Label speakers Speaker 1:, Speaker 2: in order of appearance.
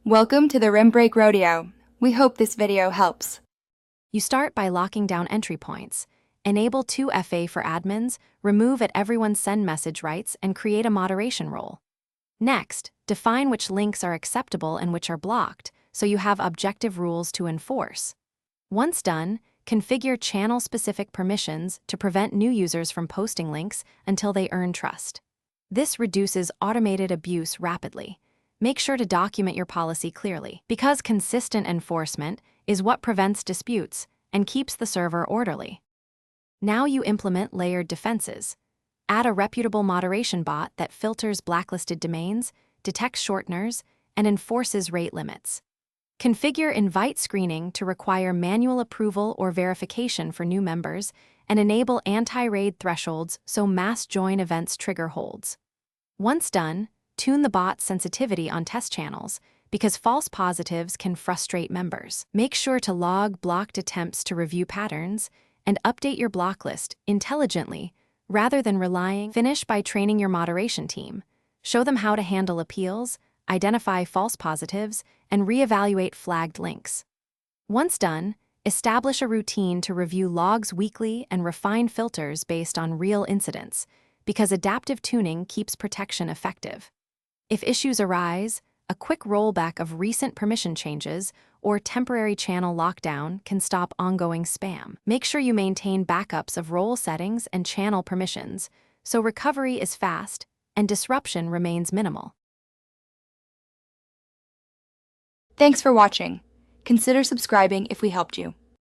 Speaker 1: Welcome to the Rim Break Rodeo. We hope this video helps.
Speaker 2: You start by locking down entry points. Enable 2FA for admins, remove at everyone send message rights, and create a moderation role. Next, define which links are acceptable and which are blocked, so you have objective rules to enforce. Once done, configure channel-specific permissions to prevent new users from posting links until they earn trust. This reduces automated abuse rapidly. Make sure to document your policy clearly, because consistent enforcement is what prevents disputes and keeps the server orderly. Now you implement layered defenses. Add a reputable moderation bot that filters blacklisted domains, detects shorteners, and enforces rate limits. Configure invite screening to require manual approval or verification for new members, and enable anti-raid thresholds so mass join events trigger holds. Once done, tune the bot's sensitivity on test channels, because false positives can frustrate members. Make sure to log blocked attempts to review patterns, and update your block list intelligently rather than relying. Finish by training your moderation team. Show them how to handle appeals, identify false positives, and reevaluate flagged links. Once done, establish a routine to review logs weekly and refine filters based on real incidents, because adaptive tuning keeps protection effective. If issues arise, a quick rollback of recent permission changes or temporary channel lockdown can stop ongoing spam. Make sure you maintain backups of role settings and channel permissions, so recovery is fast and disruption remains minimal.
Speaker 1: Thanks for watching. Consider subscribing if we helped you.